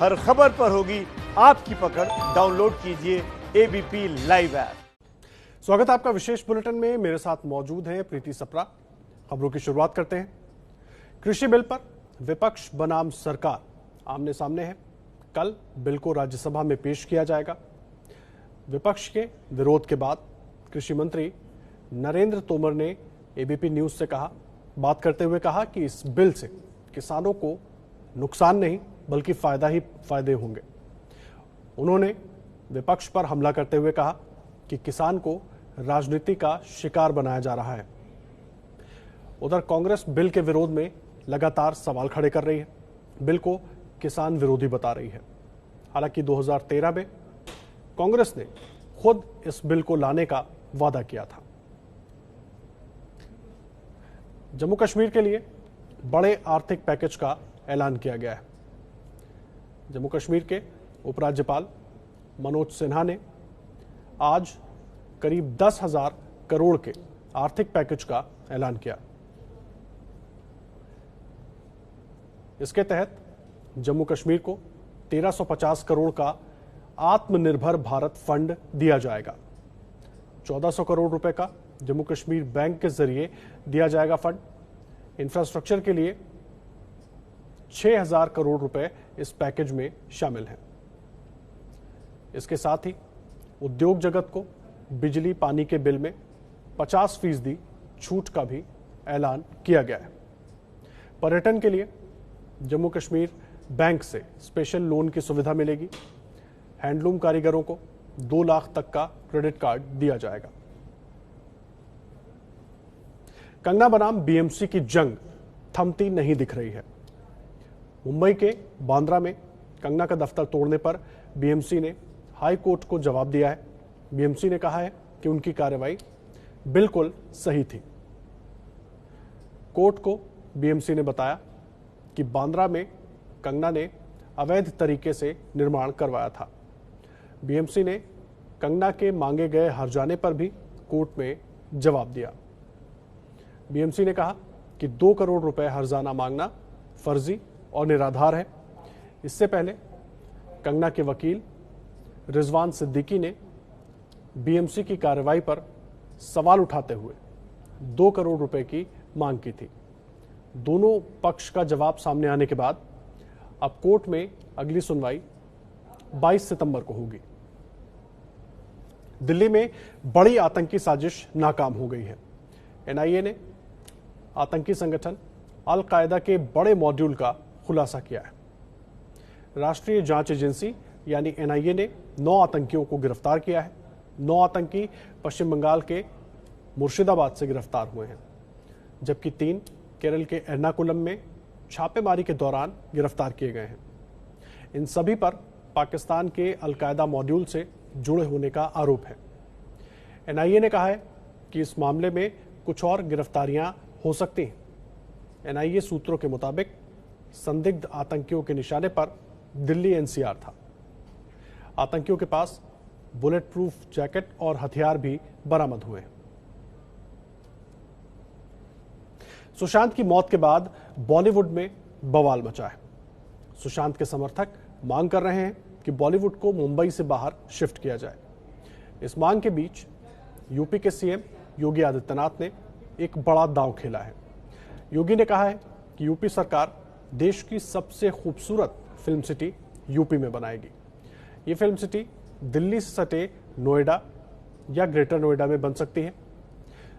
हर खबर पर होगी आपकी पकड़। डाउनलोड कीजिए एबीपी लाइव ऐप। स्वागत है आपका विशेष बुलेटिन में। मेरे साथ मौजूद हैं प्रीति सप्रा। खबरों की शुरुआत करते हैं। कृषि बिल पर विपक्ष बनाम सरकार आमने सामने है। कल बिल को राज्यसभा में पेश किया जाएगा। विपक्ष के विरोध के बाद कृषि मंत्री नरेंद्र तोमर ने एबीपी न्यूज से बात करते हुए कहा कि इस बिल से किसानों को नुकसान नहीं बल्कि फायदा ही फायदे होंगे। उन्होंने विपक्ष पर हमला करते हुए कहा कि किसान को राजनीति का शिकार बनाया जा रहा है। उधर कांग्रेस बिल के विरोध में लगातार सवाल खड़े कर रही है, बिल को किसान विरोधी बता रही है। हालांकि 2013 में कांग्रेस ने खुद इस बिल को लाने का वादा किया था। जम्मू कश्मीर के लिए बड़े आर्थिक पैकेज का ऐलान किया गया है। जम्मू कश्मीर के उपराज्यपाल मनोज सिन्हा ने आज करीब 10,000 करोड़ के आर्थिक पैकेज का ऐलान किया। इसके तहत जम्मू कश्मीर को 1350 करोड़ का आत्मनिर्भर भारत फंड दिया जाएगा। 1400 करोड़ रुपए का जम्मू कश्मीर बैंक के जरिए दिया जाएगा फंड। इंफ्रास्ट्रक्चर के लिए 6,000 करोड़ रुपए इस पैकेज में शामिल हैं। इसके साथ ही उद्योग जगत को बिजली पानी के बिल में 50% छूट का भी ऐलान किया गया है। पर्यटन के लिए जम्मू कश्मीर बैंक से स्पेशल लोन की सुविधा मिलेगी। हैंडलूम कारीगरों को 2 लाख तक का क्रेडिट कार्ड दिया जाएगा। कंगना बनाम बीएमसी की जंग थमती नहीं दिख रही है। मुंबई के बांद्रा में कंगना का दफ्तर तोड़ने पर बीएमसी ने हाई कोर्ट को जवाब दिया है। बीएमसी ने कहा है कि उनकी कार्रवाई बिल्कुल सही थी। कोर्ट को बीएमसी ने बताया कि बांद्रा में कंगना ने अवैध तरीके से निर्माण करवाया था। बीएमसी ने कंगना के मांगे गए हर्जाने पर भी कोर्ट में जवाब दिया। बीएमसी ने कहा कि 2 करोड़ रुपए हर्जाना मांगना फर्जी और निराधार है। इससे पहले कंगना के वकील रिजवान सिद्दीकी ने बीएमसी की कार्रवाई पर सवाल उठाते हुए 2 करोड़ रुपए की मांग की थी। दोनों पक्ष का जवाब सामने आने के बाद अब कोर्ट में अगली सुनवाई 22 सितंबर को होगी। दिल्ली में बड़ी आतंकी साजिश नाकाम हो गई है। एनआईए ने आतंकी संगठन अल कायदा के बड़े मॉड्यूल का खुलासा किया है। राष्ट्रीय जांच एजेंसी यानी एनआईए ने 9 आतंकियों को गिरफ्तार किया है। 9 आतंकी पश्चिम बंगाल के मुर्शिदाबाद से गिरफ्तार हुए हैं, जबकि 3 केरल के एर्नाकुलम में छापेमारी के दौरान गिरफ्तार किए गए हैं। इन सभी पर पाकिस्तान के अल कायदा मॉड्यूल से जुड़े होने का आरोप है। एनआईए ने कहा है कि इस मामले में कुछ और गिरफ्तारियां हो सकती हैं। एनआईए सूत्रों के मुताबिक संदिग्ध आतंकियों के निशाने पर दिल्ली एनसीआर था। आतंकियों के पास बुलेट प्रूफ जैकेट और हथियार भी बरामद हुए। सुशांत की मौत के बाद बॉलीवुड में बवाल मचा है। सुशांत के समर्थक मांग कर रहे हैं कि बॉलीवुड को मुंबई से बाहर शिफ्ट किया जाए। इस मांग के बीच यूपी के सीएम योगी आदित्यनाथ ने एक बड़ा दांव खेला है। योगी ने कहा है कि यूपी सरकार देश की सबसे खूबसूरत फिल्म सिटी यूपी में बनाएगी। ये फिल्म सिटी दिल्ली से सटे नोएडा या ग्रेटर नोएडा में बन सकती है।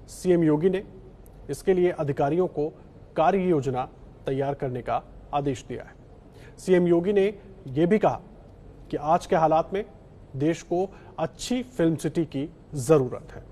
सीएम योगी ने इसके लिए अधिकारियों को कार्य योजना तैयार करने का आदेश दिया है। सीएम योगी ने यह भी कहा कि आज के हालात में देश को अच्छी फिल्म सिटी की जरूरत है।